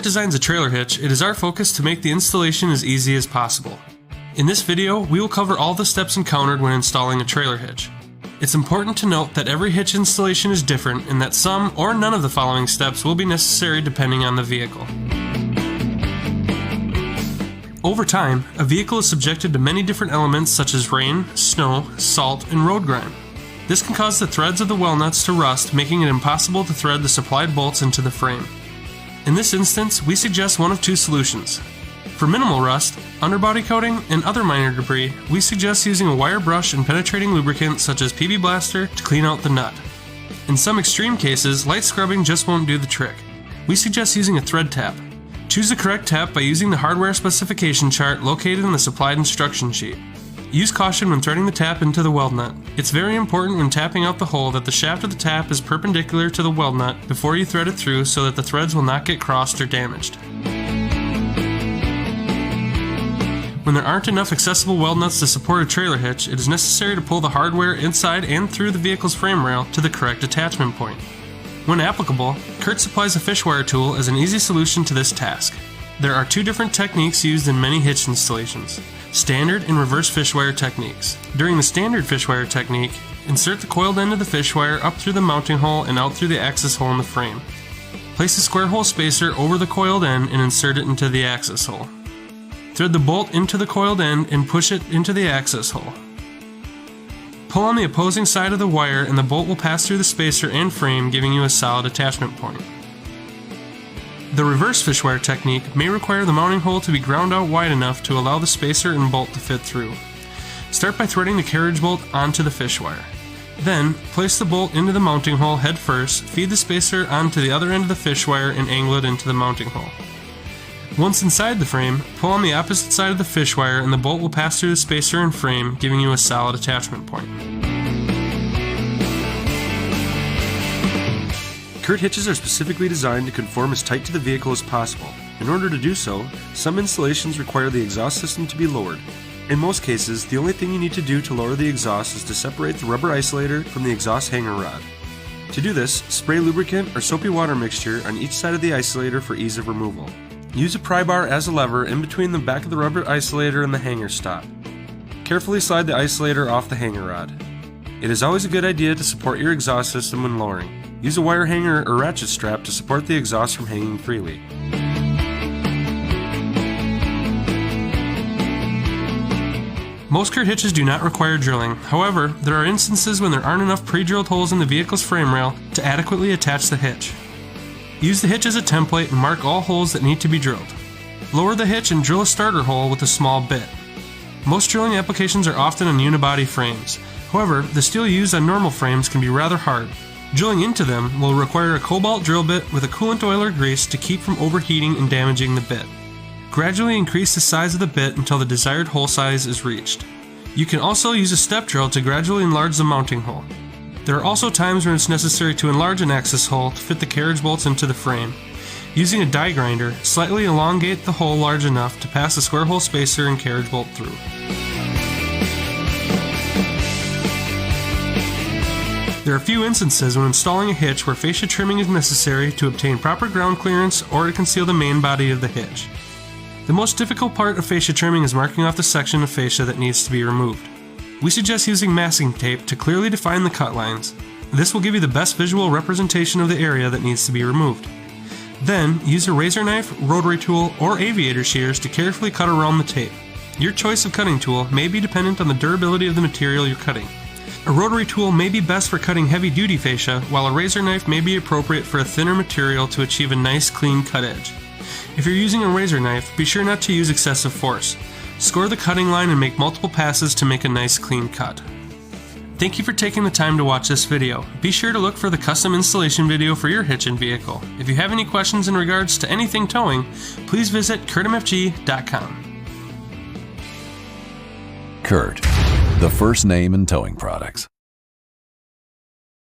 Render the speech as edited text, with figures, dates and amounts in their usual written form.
CURT designs a trailer hitch, it is our focus to make the installation as easy as possible. In this video, we will cover all the steps encountered when installing a trailer hitch. It's important to note that every hitch installation is different and that some or none of the following steps will be necessary depending on the vehicle. Over time, a vehicle is subjected to many different elements such as rain, snow, salt, and road grime. This can cause the threads of the well nuts to rust, making it impossible to thread the supplied bolts into the frame. In this instance, we suggest one of two solutions. For minimal rust, underbody coating, and other minor debris, we suggest using a wire brush and penetrating lubricant such as PB Blaster to clean out the nut. In some extreme cases, light scrubbing just won't do the trick. We suggest using a thread tap. Choose the correct tap by using the hardware specification chart located in the supplied instruction sheet. Use caution when threading the tap into the weld nut. It's very important when tapping out the hole that the shaft of the tap is perpendicular to the weld nut before you thread it through so that the threads will not get crossed or damaged. When there aren't enough accessible weld nuts to support a trailer hitch, it is necessary to pull the hardware inside and through the vehicle's frame rail to the correct attachment point. When applicable, CURT supplies a fish wire tool as an easy solution to this task. There are two different techniques used in many hitch installations: standard and reverse fish wire techniques. During the standard fish wire technique, insert the coiled end of the fish wire up through the mounting hole and out through the axis hole in the frame. Place a square hole spacer over the coiled end and insert it into the axis hole. Thread the bolt into the coiled end and push it into the axis hole. Pull on the opposing side of the wire and the bolt will pass through the spacer and frame, giving you a solid attachment point. The reverse fish wire technique may require the mounting hole to be ground out wide enough to allow the spacer and bolt to fit through. Start by threading the carriage bolt onto the fish wire. Then, place the bolt into the mounting hole head first, feed the spacer onto the other end of the fish wire and angle it into the mounting hole. Once inside the frame, pull on the opposite side of the fish wire and the bolt will pass through the spacer and frame, giving you a solid attachment point. CURT hitches are specifically designed to conform as tight to the vehicle as possible. In order to do so, some installations require the exhaust system to be lowered. In most cases, the only thing you need to do to lower the exhaust is to separate the rubber isolator from the exhaust hanger rod. To do this, spray lubricant or soapy water mixture on each side of the isolator for ease of removal. Use a pry bar as a lever in between the back of the rubber isolator and the hanger stop. Carefully slide the isolator off the hanger rod. It is always a good idea to support your exhaust system when lowering. Use a wire hanger or ratchet strap to support the exhaust from hanging freely. Most CURT hitches do not require drilling. However, there are instances when there aren't enough pre-drilled holes in the vehicle's frame rail to adequately attach the hitch. Use the hitch as a template and mark all holes that need to be drilled. Lower the hitch and drill a starter hole with a small bit. Most drilling applications are often on unibody frames. However, the steel used on normal frames can be rather hard. Drilling into them will require a cobalt drill bit with a coolant oil or grease to keep from overheating and damaging the bit. Gradually increase the size of the bit until the desired hole size is reached. You can also use a step drill to gradually enlarge the mounting hole. There are also times when it's necessary to enlarge an axis hole to fit the carriage bolts into the frame. Using a die grinder, slightly elongate the hole large enough to pass the square hole spacer and carriage bolt through. There are a few instances when installing a hitch where fascia trimming is necessary to obtain proper ground clearance or to conceal the main body of the hitch. The most difficult part of fascia trimming is marking off the section of fascia that needs to be removed. We suggest using masking tape to clearly define the cut lines. This will give you the best visual representation of the area that needs to be removed. Then, use a razor knife, rotary tool, or aviator shears to carefully cut around the tape. Your choice of cutting tool may be dependent on the durability of the material you're cutting. A rotary tool may be best for cutting heavy-duty fascia, while a razor knife may be appropriate for a thinner material to achieve a nice, clean cut edge. If you're using a razor knife, be sure not to use excessive force. Score the cutting line and make multiple passes to make a nice clean cut. Thank you for taking the time to watch this video. Be sure to look for the custom installation video for your hitch and vehicle. If you have any questions in regards to anything towing, please visit CURTMFG.com. CURT, the first name in towing products.